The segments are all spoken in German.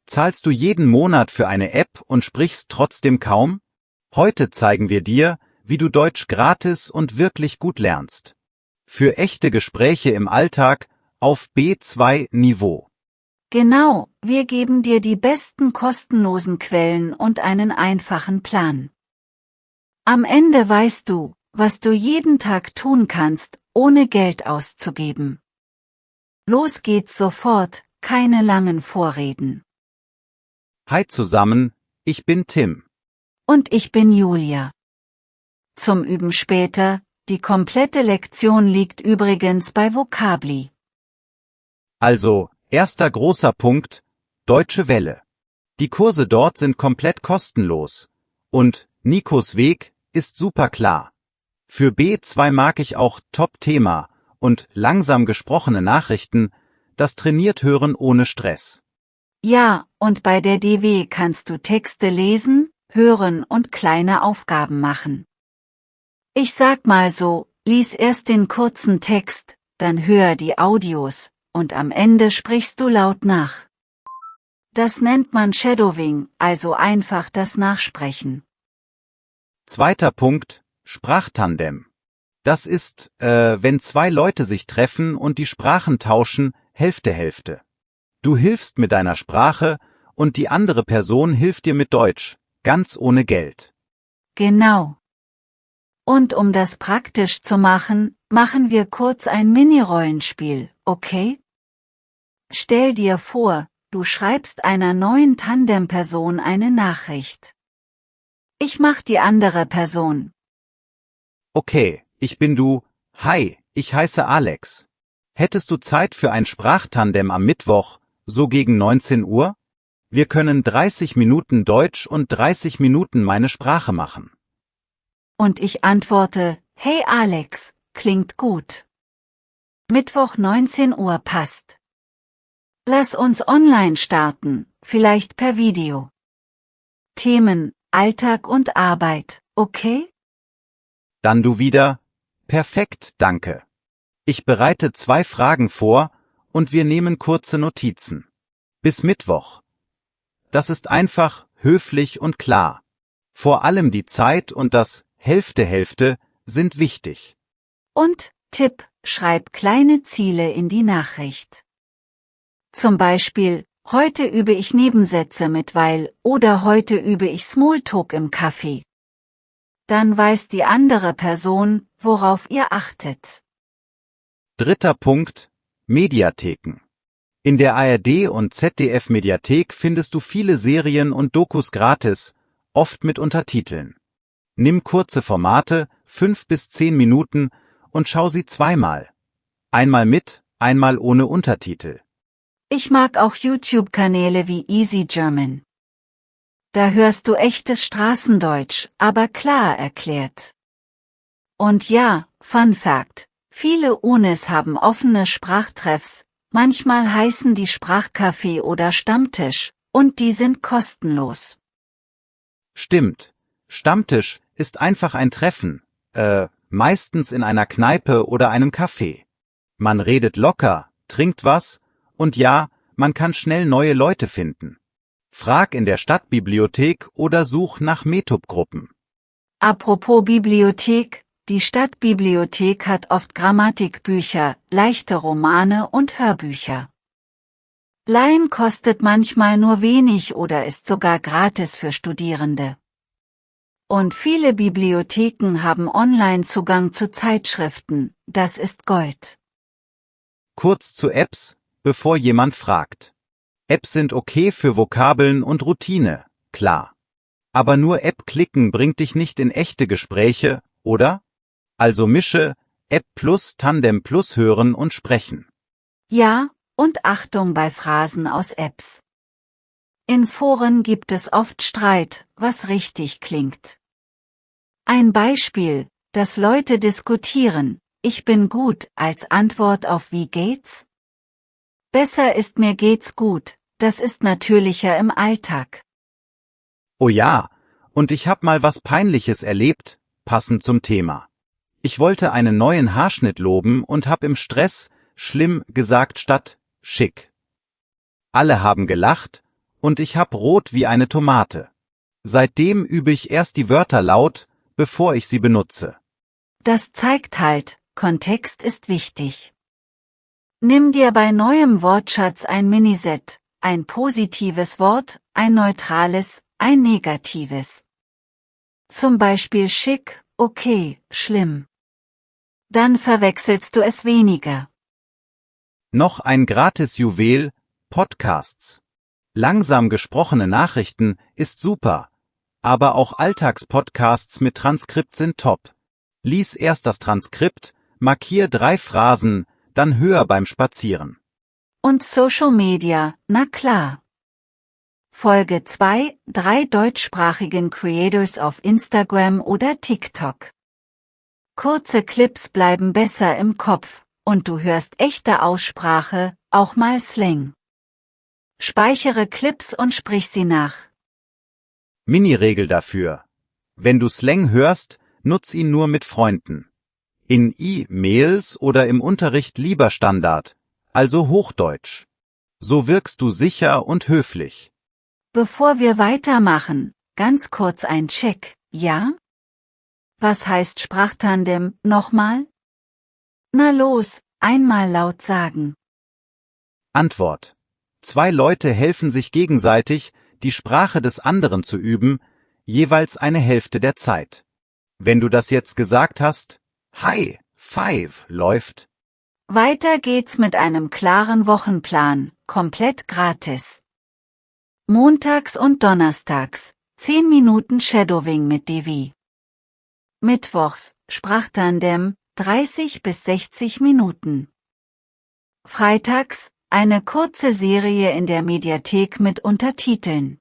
Zahlst du jeden Monat für eine App und sprichst trotzdem kaum? Heute zeigen wir dir, wie du Deutsch gratis und wirklich gut lernst. Für echte Gespräche im Alltag auf B2-Niveau. Genau, wir geben dir die besten kostenlosen Quellen und einen einfachen Plan. Am Ende weißt du, was du jeden Tag tun kannst, ohne Geld auszugeben. Los geht's sofort, keine langen Vorreden. Hi zusammen, ich bin Tim. Und ich bin Julia. Zum Üben später, die komplette Lektion liegt übrigens bei Vocabli. Also, erster großer Punkt, Deutsche Welle. Die Kurse dort sind komplett kostenlos. Und Nikos Weg ist super klar. Für B2 mag ich auch Top-Thema und langsam gesprochene Nachrichten, das trainiert hören ohne Stress. Ja, und bei der DW kannst du Texte lesen, hören und kleine Aufgaben machen. Ich sag mal so, lies erst den kurzen Text, dann hör die Audios, und am Ende sprichst du laut nach. Das nennt man Shadowing, also einfach das Nachsprechen. Zweiter Punkt, Sprachtandem. Das ist, wenn zwei Leute sich treffen und die Sprachen tauschen, Hälfte-Hälfte. Du hilfst mit deiner Sprache und die andere Person hilft dir mit Deutsch, ganz ohne Geld. Genau. Und um das praktisch zu machen, machen wir kurz ein Mini-Rollenspiel, okay? Stell dir vor, du schreibst einer neuen Tandem-Person eine Nachricht. Ich mach die andere Person. Okay, ich bin du. Hi, ich heiße Alex. Hättest du Zeit für ein Sprachtandem am Mittwoch, so gegen 19 Uhr? Wir können 30 Minuten Deutsch und 30 Minuten meine Sprache machen. Und ich antworte, hey Alex, klingt gut. Mittwoch 19 Uhr passt. Lass uns online starten, vielleicht per Video. Themen, Alltag und Arbeit, okay? Dann du wieder. Perfekt, danke. Ich bereite 2 Fragen vor und wir nehmen kurze Notizen. Bis Mittwoch. Das ist einfach, höflich und klar. Vor allem die Zeit und das Hälfte-Hälfte sind wichtig. Und, Tipp, schreib kleine Ziele in die Nachricht. Zum Beispiel, heute übe ich Nebensätze mit weil oder heute übe ich Smalltalk im Café. Dann weiß die andere Person, worauf ihr achtet. Dritter Punkt, Mediatheken. In der ARD und ZDF Mediathek findest du viele Serien und Dokus gratis, oft mit Untertiteln. Nimm kurze Formate, 5 bis 10 Minuten, und schau sie zweimal. Einmal mit, einmal ohne Untertitel. Ich mag auch YouTube-Kanäle wie Easy German. Da hörst du echtes Straßendeutsch, aber klar erklärt. Und ja, Fun Fact, viele Unis haben offene Sprachtreffs, manchmal heißen die Sprachcafé oder Stammtisch, und die sind kostenlos. Stimmt, Stammtisch ist einfach ein Treffen, meistens in einer Kneipe oder einem Café. Man redet locker, trinkt was, und ja, man kann schnell neue Leute finden. Frag in der Stadtbibliothek oder such nach Metub-Gruppen. Apropos Bibliothek, die Stadtbibliothek hat oft Grammatikbücher, leichte Romane und Hörbücher. Leihen kostet manchmal nur wenig oder ist sogar gratis für Studierende. Und viele Bibliotheken haben Online-Zugang zu Zeitschriften, das ist Gold. Kurz zu Apps, bevor jemand fragt. Apps sind okay für Vokabeln und Routine, klar. Aber nur App klicken bringt dich nicht in echte Gespräche, oder? Also mische App plus Tandem plus hören und sprechen. Ja, und Achtung bei Phrasen aus Apps. In Foren gibt es oft Streit, was richtig klingt. Ein Beispiel, dass Leute diskutieren, ich bin gut, als Antwort auf wie geht's? Besser ist mir geht's gut, das ist natürlicher im Alltag. Oh ja, und ich hab mal was Peinliches erlebt, passend zum Thema. Ich wollte einen neuen Haarschnitt loben und hab im Stress schlimm gesagt statt schick. Alle haben gelacht Und ich hab rot wie eine Tomate. Seitdem übe ich erst die Wörter laut, bevor ich sie benutze. Das zeigt halt, Kontext ist wichtig. Nimm dir bei neuem Wortschatz ein Miniset, ein positives Wort, ein neutrales, ein negatives. Zum Beispiel schick, okay, schlimm. Dann verwechselst du es weniger. Noch ein Gratis-Juwel, Podcasts. Langsam gesprochene Nachrichten ist super, aber auch Alltagspodcasts mit Transkript sind top. Lies erst das Transkript, markier 3 Phrasen, dann hör beim Spazieren. Und Social Media, na klar. Folge 2, 3 deutschsprachigen Creators auf Instagram oder TikTok. Kurze Clips bleiben besser im Kopf, und du hörst echte Aussprache, auch mal Slang. Speichere Clips und sprich sie nach. Mini-Regel dafür. Wenn du Slang hörst, nutz ihn nur mit Freunden. In E-Mails oder im Unterricht lieber Standard, also Hochdeutsch. So wirkst du sicher und höflich. Bevor wir weitermachen, ganz kurz ein Check, ja? Was heißt Sprachtandem, nochmal? Na los, einmal laut sagen. Antwort. 2 Leute helfen sich gegenseitig, die Sprache des anderen zu üben, jeweils eine Hälfte der Zeit. Wenn du das jetzt gesagt hast, High Five läuft. Weiter geht's mit einem klaren Wochenplan, komplett gratis. Montags und Donnerstags, 10 Minuten Shadowing mit Devi. Mittwochs, Sprachtandem, 30 bis 60 Minuten. Freitags, eine kurze Serie in der Mediathek mit Untertiteln.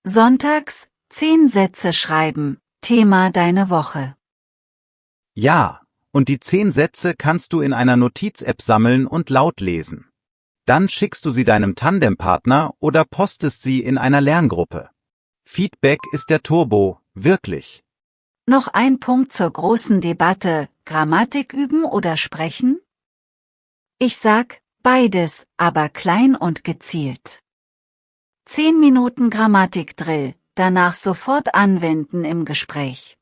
Sonntags, 10 Sätze schreiben, Thema deine Woche. Ja, und die 10 Sätze kannst du in einer Notiz-App sammeln und laut lesen. Dann schickst du sie deinem Tandempartner oder postest sie in einer Lerngruppe. Feedback ist der Turbo, wirklich. Noch ein Punkt zur großen Debatte, Grammatik üben oder sprechen? Ich sag, beides, aber klein und gezielt. 10 Minuten Grammatikdrill, danach sofort anwenden im Gespräch.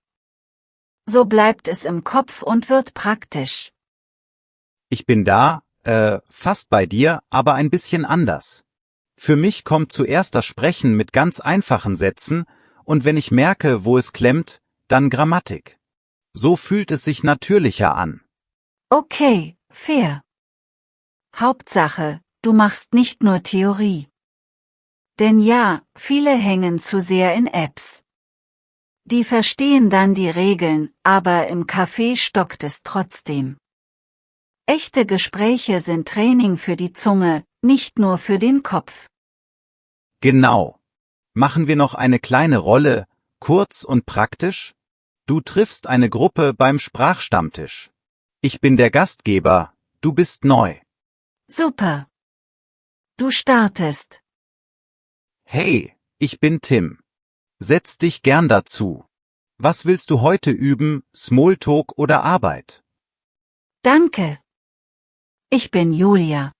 So bleibt es im Kopf und wird praktisch. Ich bin da, fast bei dir, aber ein bisschen anders. Für mich kommt zuerst das Sprechen mit ganz einfachen Sätzen und wenn ich merke, wo es klemmt, dann Grammatik. So fühlt es sich natürlicher an. Okay, fair. Hauptsache, du machst nicht nur Theorie. Denn ja, viele hängen zu sehr in Apps. Die verstehen dann die Regeln, aber im Café stockt es trotzdem. Echte Gespräche sind Training für die Zunge, nicht nur für den Kopf. Genau. Machen wir noch eine kleine Rolle, kurz und praktisch? Du triffst eine Gruppe beim Sprachstammtisch. Ich bin der Gastgeber, du bist neu. Super. Du startest. Hey, ich bin Tim. Setz dich gern dazu. Was willst du heute üben, Smalltalk oder Arbeit? Danke. Ich bin Julia.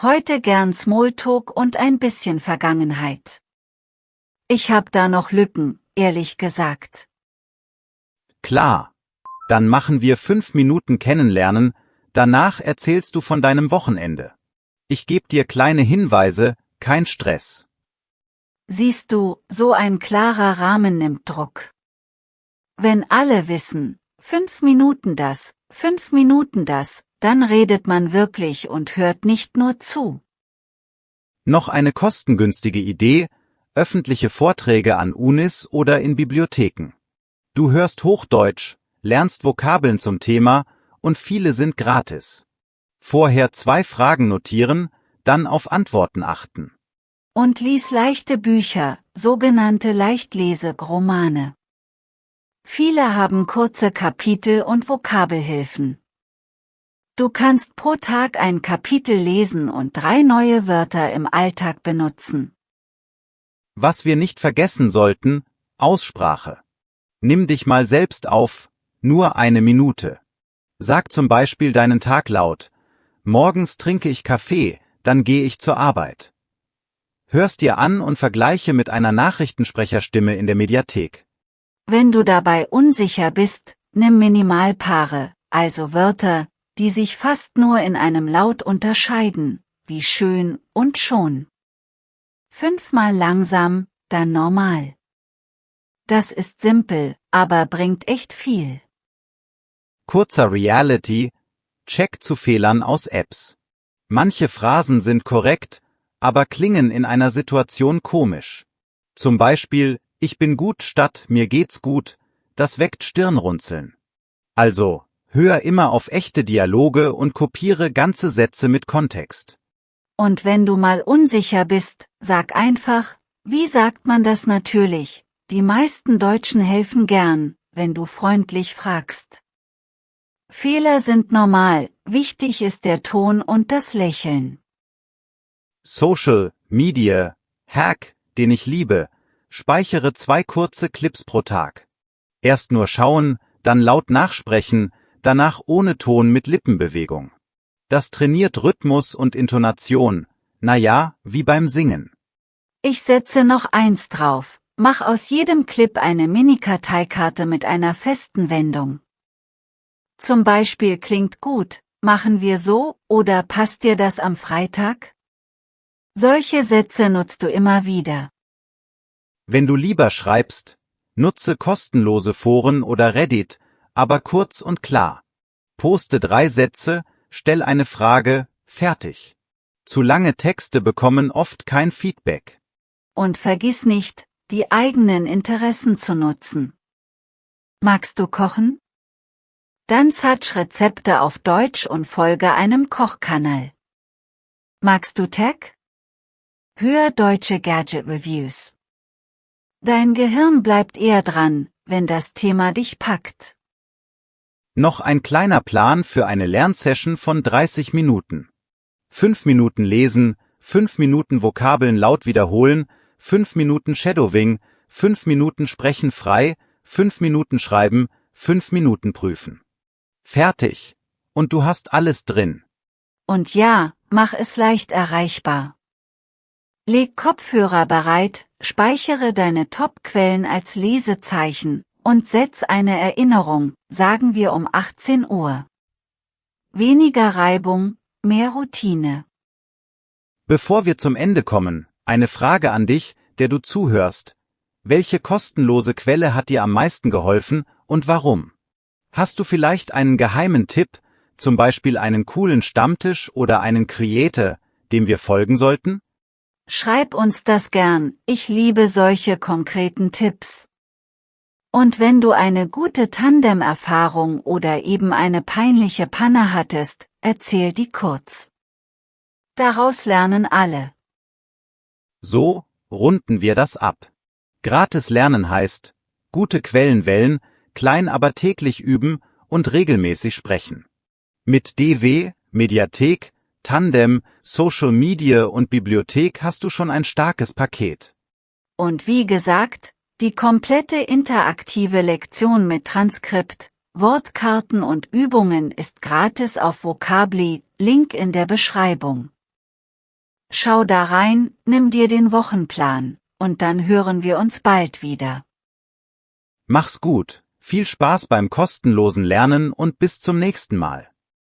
Heute gern Smalltalk und ein bisschen Vergangenheit. Ich hab da noch Lücken, ehrlich gesagt. Klar. Dann machen wir 5 Minuten kennenlernen, danach erzählst du von deinem Wochenende. Ich geb dir kleine Hinweise, kein Stress. Siehst du, so ein klarer Rahmen nimmt Druck. Wenn alle wissen, 5 Minuten das, 5 Minuten das, dann redet man wirklich und hört nicht nur zu. Noch eine kostengünstige Idee, öffentliche Vorträge an Unis oder in Bibliotheken. Du hörst Hochdeutsch, lernst Vokabeln zum Thema und viele sind gratis. Vorher 2 Fragen notieren, dann auf Antworten achten. Und lies leichte Bücher, sogenannte Leichtleseromane. Viele haben kurze Kapitel und Vokabelhilfen. Du kannst pro Tag ein Kapitel lesen und 3 neue Wörter im Alltag benutzen. Was wir nicht vergessen sollten, Aussprache. Nimm dich mal selbst auf, nur 1 Minute. Sag zum Beispiel deinen Tag laut. Morgens trinke ich Kaffee, dann gehe ich zur Arbeit. Hör's dir an und vergleiche mit einer Nachrichtensprecherstimme in der Mediathek. Wenn du dabei unsicher bist, nimm Minimalpaare, also Wörter, die sich fast nur in einem Laut unterscheiden, wie schön und schon. 5-mal langsam, dann normal. Das ist simpel, aber bringt echt viel. Kurzer Reality-Check zu Fehlern aus Apps. Manche Phrasen sind korrekt, aber klingen in einer Situation komisch. Zum Beispiel, ich bin gut statt mir geht's gut, das weckt Stirnrunzeln. Also, hör immer auf echte Dialoge und kopiere ganze Sätze mit Kontext. Und wenn du mal unsicher bist, sag einfach, wie sagt man das natürlich? Die meisten Deutschen helfen gern, wenn du freundlich fragst. Fehler sind normal, wichtig ist der Ton und das Lächeln. Social Media Hack, den ich liebe, speichere 2 kurze Clips pro Tag. Erst nur schauen, dann laut nachsprechen, danach ohne Ton mit Lippenbewegung. Das trainiert Rhythmus und Intonation, naja, wie beim Singen. Ich setze noch eins drauf, mach aus jedem Clip eine Mini-Karteikarte mit einer festen Wendung. Zum Beispiel klingt gut, machen wir so, oder passt dir das am Freitag? Solche Sätze nutzt du immer wieder. Wenn du lieber schreibst, nutze kostenlose Foren oder Reddit, aber kurz und klar. Poste 3 Sätze, stell eine Frage, fertig. Zu lange Texte bekommen oft kein Feedback. Und vergiss nicht, die eigenen Interessen zu nutzen. Magst du kochen? Dann search Rezepte auf Deutsch und folge einem Kochkanal. Magst du Tech? Hör deutsche Gadget-Reviews. Dein Gehirn bleibt eher dran, wenn das Thema dich packt. Noch ein kleiner Plan für eine Lernsession von 30 Minuten. 5 Minuten lesen, 5 Minuten Vokabeln laut wiederholen, 5 Minuten Shadowing, 5 Minuten sprechen frei, 5 Minuten schreiben, 5 Minuten prüfen. Fertig. Und du hast alles drin. Und ja, mach es leicht erreichbar. Leg Kopfhörer bereit, speichere deine Top-Quellen als Lesezeichen und setz eine Erinnerung, sagen wir um 18 Uhr. Weniger Reibung, mehr Routine. Bevor wir zum Ende kommen, eine Frage an dich, der du zuhörst. Welche kostenlose Quelle hat dir am meisten geholfen und warum? Hast du vielleicht einen geheimen Tipp, zum Beispiel einen coolen Stammtisch oder einen Creator, dem wir folgen sollten? Schreib uns das gern, ich liebe solche konkreten Tipps. Und wenn du eine gute Tandem-Erfahrung oder eben eine peinliche Panne hattest, erzähl die kurz. Daraus lernen alle. So runden wir das ab. Gratis lernen heißt, gute Quellen wählen, klein aber täglich üben und regelmäßig sprechen. Mit DW, Mediathek, Tandem, Social Media und Bibliothek hast du schon ein starkes Paket. Und wie gesagt, die komplette interaktive Lektion mit Transkript, Wortkarten und Übungen ist gratis auf Vocably, Link in der Beschreibung. Schau da rein, nimm dir den Wochenplan, und dann hören wir uns bald wieder. Mach's gut, viel Spaß beim kostenlosen Lernen und bis zum nächsten Mal.